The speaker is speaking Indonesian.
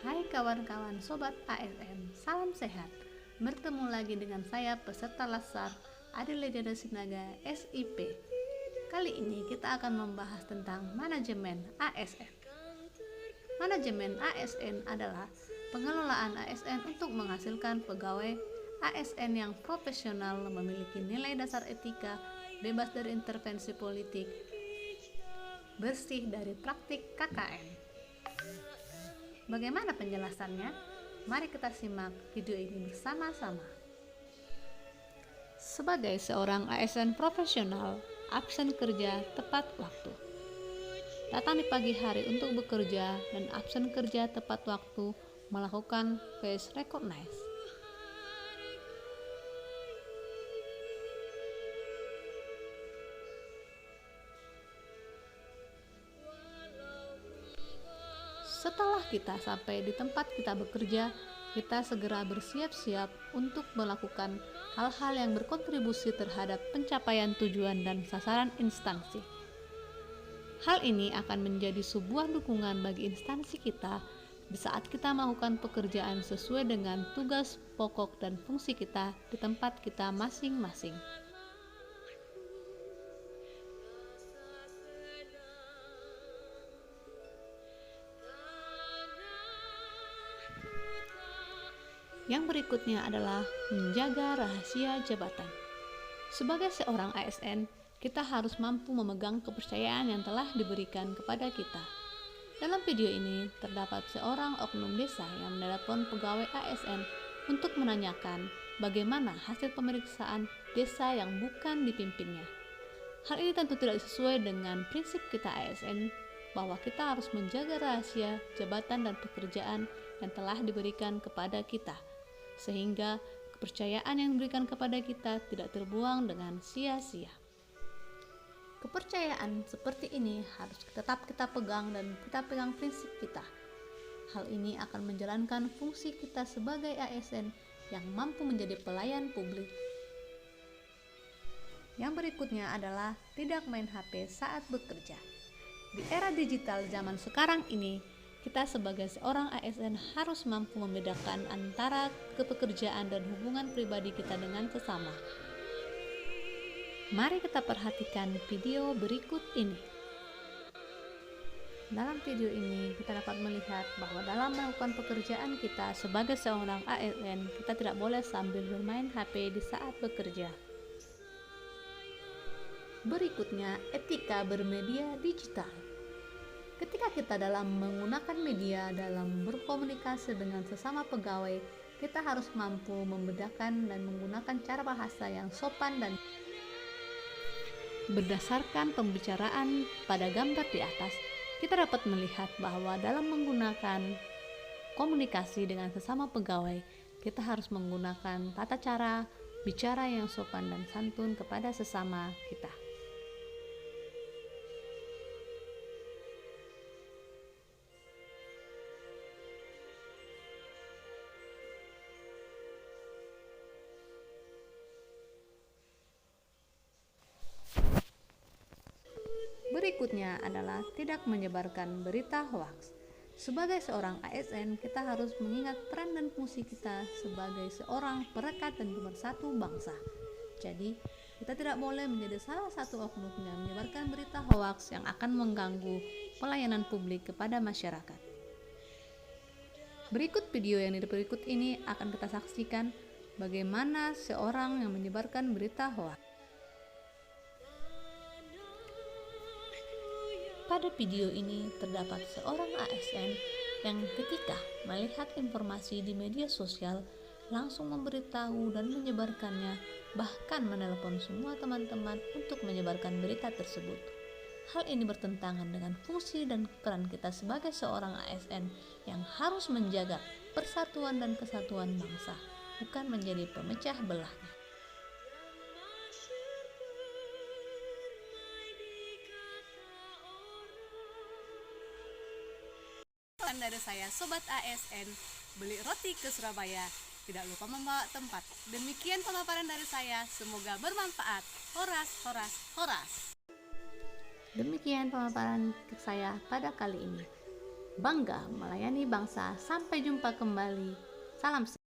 Hai kawan-kawan Sobat ASN, salam sehat. Bertemu lagi dengan saya peserta Latsar Adi Legenda Sinaga SIP. Kali ini kita akan membahas tentang manajemen ASN. Manajemen ASN adalah pengelolaan ASN untuk menghasilkan pegawai ASN yang profesional, memiliki nilai dasar etika, bebas dari intervensi politik, bersih dari praktik KKN. Bagaimana penjelasannya? Mari kita simak video ini bersama-sama. Sebagai seorang ASN profesional, absen kerja tepat waktu. Datang di pagi hari untuk bekerja dan absen kerja tepat waktu, melakukan face recognize. Setelah kita sampai di tempat kita bekerja, kita segera bersiap-siap untuk melakukan hal-hal yang berkontribusi terhadap pencapaian tujuan dan sasaran instansi. Hal ini akan menjadi sebuah dukungan bagi instansi kita di saat kita melakukan pekerjaan sesuai dengan tugas pokok dan fungsi kita di tempat kita masing-masing. Yang berikutnya adalah menjaga rahasia jabatan. Sebagai seorang ASN, kita harus mampu memegang kepercayaan yang telah diberikan kepada kita. Dalam video ini terdapat seorang oknum desa yang menelepon pegawai ASN untuk menanyakan bagaimana hasil pemeriksaan desa yang bukan dipimpinnya. Hal ini tentu tidak sesuai dengan prinsip kita ASN bahwa kita harus menjaga rahasia jabatan dan pekerjaan yang telah diberikan kepada kita, sehingga kepercayaan yang diberikan kepada kita tidak terbuang dengan sia-sia. Kepercayaan seperti ini harus tetap kita pegang dan kita pegang prinsip kita. Hal ini akan menjalankan fungsi kita sebagai ASN yang mampu menjadi pelayan publik. Yang berikutnya adalah tidak main HP saat bekerja. Di era digital zaman sekarang ini, kita sebagai seorang ASN harus mampu membedakan antara kepekerjaan dan hubungan pribadi kita dengan sesama. Mari kita perhatikan video berikut ini. Dalam video ini kita dapat melihat bahwa dalam melakukan pekerjaan kita sebagai seorang ASN, kita tidak boleh sambil bermain HP di saat bekerja. Berikutnya, etika bermedia digital. Ketika kita dalam menggunakan media dalam berkomunikasi dengan sesama pegawai, kita harus mampu membedakan dan menggunakan cara bahasa yang sopan dan berdasarkan pembicaraan pada gambar di atas, kita dapat melihat bahwa dalam menggunakan komunikasi dengan sesama pegawai, kita harus menggunakan tata cara bicara yang sopan dan santun kepada sesama kita. Berikutnya adalah tidak menyebarkan berita hoaks. Sebagai seorang ASN, kita harus mengingat peran dan fungsi kita sebagai seorang perekat dan pemersatu bangsa. Jadi, kita tidak boleh menjadi salah satu oknum yang menyebarkan berita hoaks yang akan mengganggu pelayanan publik kepada masyarakat. Berikut video yang berikut ini akan kita saksikan bagaimana seorang yang menyebarkan berita hoaks. Pada video ini terdapat seorang ASN yang ketika melihat informasi di media sosial langsung memberitahu dan menyebarkannya, bahkan menelepon semua teman-teman untuk menyebarkan berita tersebut. Hal ini bertentangan dengan fungsi dan peran kita sebagai seorang ASN yang harus menjaga persatuan dan kesatuan bangsa, bukan menjadi pemecah belahnya. Dari saya Sobat ASN, beli roti ke Surabaya, tidak lupa membawa tempat. Demikian pemaparan dari saya, semoga bermanfaat. Horas, horas, horas. Demikian pemaparan saya pada kali ini. bangga melayani bangsa. Sampai jumpa kembali. Salam.